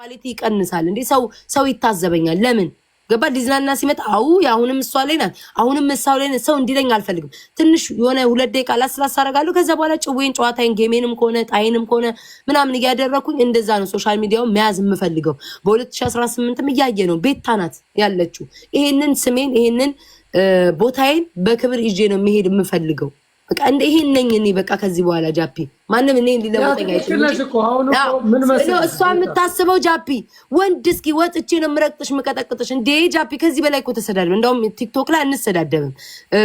ኳሊቲ ይቀንሳል እንዴ? ሰው ይታዘበኛል። ለምን ገባ ዲዝናና ሲመጣ አው ያሁንም እሷ ላይ ናት አሁንም እሷው ላይ ሰው እንዲለኝ አልፈልግም። ትንሽ የሆነ 2 ደቂቃ ላስላስ አደርጋለሁ። ከዛ በኋላ ጭዌን ጨዋታዬን ጌሜንም ከሆነ ጣይንም ከሆነ ምናምን እያደረኩኝ እንደዛ ነው ሶሻል ሚዲያው መያዝ የምፈልገው። በ2018ም እያየ ነው ቤታ ናት ያለችው። ይሄንን ስሜን ይሄንን ቦታዬን በክብር ይዤ ነው መሄድ የምፈልገው። በቃ እንደ ይሄን ነኝ እኔ በቃ ከዚህ በኋላ ጃፒ ማንንም እኔ ሊለውጠኝ አይችልም። እሷ የምታስበው ጃፒ ወንድ እስኪ ወጥቼ ነው ምረቅጥሽ ምቀጠቅጥሽ እንዴ ጃፒ ከዚህ በላይ እኮ ተሰዳደብ። እንደውም ቲክቶክ ላይ አንሰዳደብም።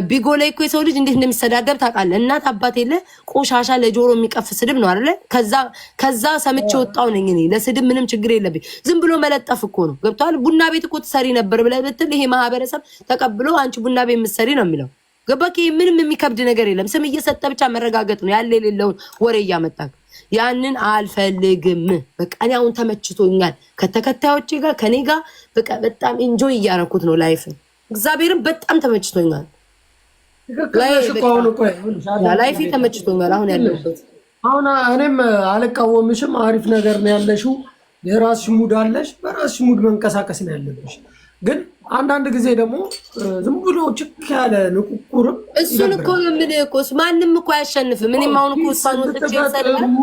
ቢጎ ላይ እኮ የሰው ልጅ እንዴት እንደሚሰዳደብ ታውቃለህ? እናት አባት የለ ቆሻሻ ለጆሮ የሚቀፍ ስድብ ነው አይደለ? ከዛ ሰምቼ ወጣው ነኝ እኔ። ለስድብ ምንም ችግር የለብኝ። ዝም ብሎ መለጠፍ እኮ ነው። ገብቷል? ቡና ቤት እኮ ትሰሪ ነበር ብለህ ብትል ይሄ ማህበረሰብ ተቀብሎ አንቺ ቡና ቤት የምትሰሪ ነው የሚለው። ገባኪ? ምንም የሚከብድ ነገር የለም። ስም እየሰጠ ብቻ መረጋገጥ ነው። ያለ የሌለውን ወሬ እያመጣክ ያንን አልፈልግም። በቃ እኔ አሁን ተመችቶኛል ከተከታዮቼ ጋር ከኔ ጋር በቃ በጣም ኢንጆይ እያረኩት ነው ላይፍን። እግዚአብሔርን በጣም ተመችቶኛል። ላይፍ ተመችቶኛል አሁን ያለሁበት። አሁን እኔም አልቃወምሽም። አሪፍ ነገር ነው ያለሽው። የራስሽ ሙድ አለሽ። በራስሽ ሙድ መንቀሳቀስ ነው ያለብሽ። ግን አንዳንድ ጊዜ ደግሞ ዝም ብሎ ችክ ያለ ንቁቁርም እሱን እኮ ምን እኮስ ማንም እኮ አያሸንፍም። እኔም አሁን እኮ እሷን ወጥቼ ሰላም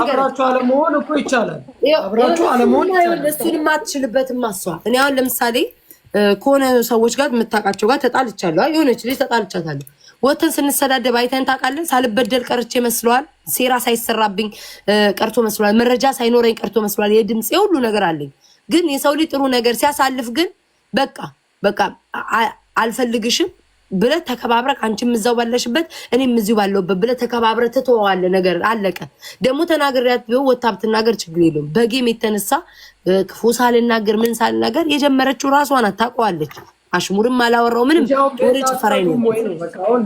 አብራችሁ አለመሆን እኮ ይቻላል። አብራችሁ አለመሆን ይቻላል። እሱንም አትችልበትም። ማስዋት እኔ አሁን ለምሳሌ ከሆነ ሰዎች ጋር የምታውቃቸው ጋር ተጣልቻለሁ። የሆነች ልጅ ተጣልቻታለሁ። ወተን ስንሰዳደብ አይተን ታውቃለን። ሳልበደል ቀርቼ መስሏል። ሴራ ሳይሰራብኝ ቀርቶ መስሏል። መረጃ ሳይኖረኝ ቀርቶ መስሏል። የድምጽ የሁሉ ነገር አለኝ። ግን የሰው ልጅ ጥሩ ነገር ሲያሳልፍ ግን በቃ አልፈልግሽም ብለህ ተከባብረህ አንቺም እዛው ባለሽበት እኔም እዚሁ ባለሁበት ብለህ ተከባብረህ ትተዋለህ። ነገር አለቀ። ደግሞ ተናግሬያት ቢሆን ወጣ ብትናገር ችግር የለውም። በጌም የተነሳ ክፉ ሳልናገር ምን ሳልናገር የጀመረችው ራሷ ናት። ታውቀዋለች። አሽሙርም አላወራው ምንም ወሬ ጭፈራይ ነው።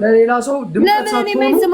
ለሌላ ሰው ድምጽ